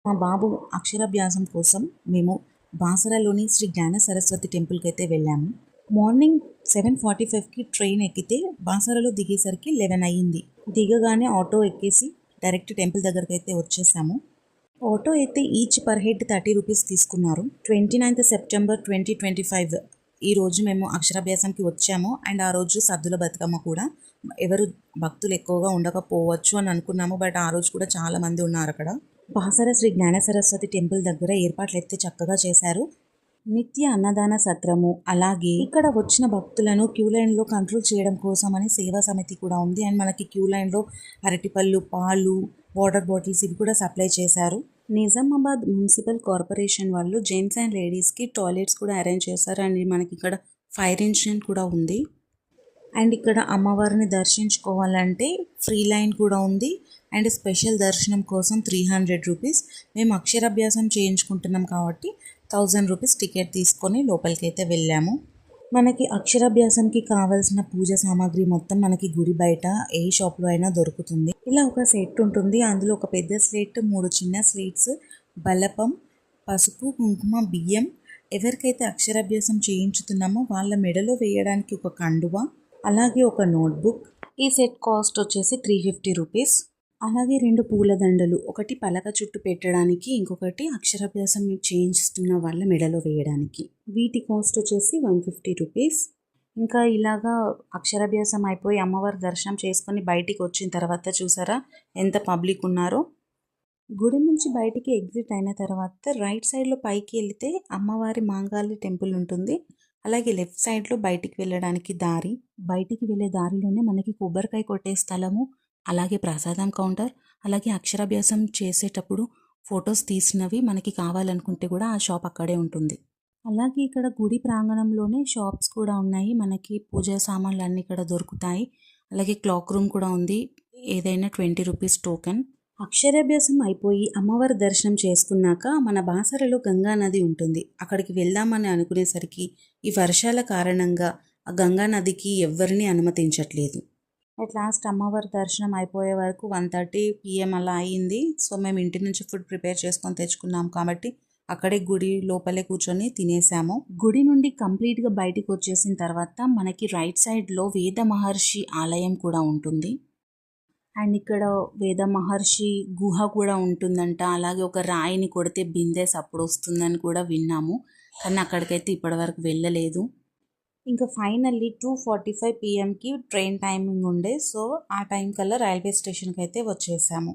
మా బాబు అక్షరాభ్యాసం కోసం మేము బాసరలోని శ్రీ జ్ఞాన సరస్వతి టెంపుల్కి అయితే వెళ్ళాము. మార్నింగ్ 7:45కి ట్రైన్ ఎక్కితే బాసరలో దిగేసరికి 11 అయ్యింది. దిగగానే ఆటో ఎక్కేసి డైరెక్ట్ టెంపుల్ దగ్గరికి అయితే వచ్చేసాము. ఆటో అయితే ఈచ్ పర్ హెడ్ 30 రూపీస్ తీసుకున్నారు. 29th సెప్టెంబర్ 2025 ఈ రోజు మేము అక్షరాభ్యాసంకి వచ్చాము. అండ్ ఆ రోజు సద్దుల బతుకమ్మ కూడా. ఎవరు భక్తులు ఎక్కువగా ఉండకపోవచ్చు అని అనుకున్నాము. బట్ ఆ రోజు కూడా చాలా మంది ఉన్నారు అక్కడ. బాసర శ్రీ జ్ఞాన సరస్వతి టెంపుల్ దగ్గర ఏర్పాట్లు అయితే చక్కగా చేశారు. నిత్య అన్నదాన సత్రము, అలాగే ఇక్కడ వచ్చిన భక్తులను క్యూ లైన్లో కంట్రోల్ చేయడం కోసం అని సేవా సమితి కూడా ఉంది. అండ్ మనకి క్యూ లైన్లో అరటిపళ్ళు, పాలు, వాటర్ బాటిల్స్ ఇవి కూడా సప్లై చేశారు. నిజామాబాద్ మున్సిపల్ కార్పొరేషన్ వాళ్ళు జెంట్స్ అండ్ లేడీస్కి టాయిలెట్స్ కూడా అరేంజ్ చేశారు. అండ్ మనకి ఇక్కడ ఫైర్ ఇంజిన్ కూడా ఉంది. అండ్ ఇక్కడ అమ్మవారిని దర్శించుకోవాలంటే ఫ్రీ లైన్ కూడా ఉంది. అండ్ స్పెషల్ దర్శనం కోసం 300 రూపీస్. మేము అక్షరాభ్యాసం చేయించుకుంటున్నాం కాబట్టి 1000 రూపీస్ టికెట్ తీసుకొని లోపలికి అయితే వెళ్ళాము. మనకి అక్షరాభ్యాసంకి కావాల్సిన పూజ సామాగ్రి మొత్తం మనకి గుడి బయట ఏ షాప్లో అయినా దొరుకుతుంది. ఇలా ఒక సెట్ ఉంటుంది. అందులో ఒక పెద్ద స్లేట్, 3 చిన్న స్లేట్స్, బలపం, పసుపు, కుంకుమ, బియ్యం, ఎవరికైతే అక్షరాభ్యాసం చేయించుతున్నామో వాళ్ళ మెడలో వేయడానికి ఒక కండువా, అలాగే ఒక నోట్బుక్. ఈ సెట్ కాస్ట్ వచ్చేసి 350 రూపీస్. అలాగే 2 పూలదండలు, ఒకటి పలక చుట్టూ పెట్టడానికి, ఇంకొకటి అక్షరాభ్యాసం చేయించుతున్న వాళ్ళ మెడలో వేయడానికి. వీటి కాస్ట్ వచ్చేసి 150 రూపీస్. ఇంకా ఇలాగా అక్షరాభ్యాసం అయిపోయి అమ్మవారి దర్శనం చేసుకొని బయటికి వచ్చిన తర్వాత చూసారా ఎంత పబ్లిక్ ఉన్నారో. గుడి నుంచి బయటికి ఎగ్జిట్ అయిన తర్వాత రైట్ సైడ్లో పైకి వెళితే అమ్మవారి మాంగాలి టెంపుల్ ఉంటుంది. అలాగే లెఫ్ట్ సైడ్లో బయటికి వెళ్ళడానికి దారి. బయటికి వెళ్ళే దారిలోనే మనకి కొబ్బరికాయ కొట్టే స్థలము, అలాగే ప్రసాదం కౌంటర్, అలాగే అక్షరాభ్యాసం చేసేటప్పుడు ఫొటోస్ తీసినవి మనకి కావాలనుకుంటే కూడా ఆ షాప్ అక్కడే ఉంటుంది. అలాగే ఇక్కడ గుడి ప్రాంగణంలోనే షాప్స్ కూడా ఉన్నాయి. మనకి పూజా సామాన్లు అన్నీ ఇక్కడ దొరుకుతాయి. అలాగే క్లాక్ రూమ్ కూడా ఉంది. ఏదైనా 20 రూపీస్ టోకెన్. అక్షరాభ్యాసం అయిపోయి అమ్మవారి దర్శనం చేసుకున్నాక మన బాసరలో గంగా నది ఉంటుంది. అక్కడికి వెళ్దామని అనుకునేసరికి ఈ వర్షాల కారణంగా ఆ గంగా నదికి ఎవరిని అనుమతించట్లేదు. అట్ లాస్ట్ అమ్మవారి దర్శనం అయిపోయే వరకు 1:30 PM అలా అయ్యింది. సో మేము ఇంటి నుంచి ఫుడ్ ప్రిపేర్ చేసుకొని తెచ్చుకున్నాం కాబట్టి అక్కడే గుడి లోపలే కూర్చొని తినేసాము. గుడి నుండి కంప్లీట్గా బయటికి వచ్చేసిన తర్వాత మనకి రైట్ సైడ్లో వేద మహర్షి ఆలయం కూడా ఉంటుంది. అండ్ ఇక్కడ వేద మహర్షి గుహ కూడా ఉంటుందంట. అలాగే ఒక రాయిని కొడితే బిందె సప్పుడు వస్తుందని కూడా విన్నాము. కానీ అక్కడికైతే ఇప్పటివరకు వెళ్ళలేదు. ఇంకా ఫైనల్లీ 2:45 PMకి ట్రైన్ టైమింగ్ ఉండే. సో ఆ టైం కల్లా రైల్వే స్టేషన్కి అయితే వచ్చేసాము.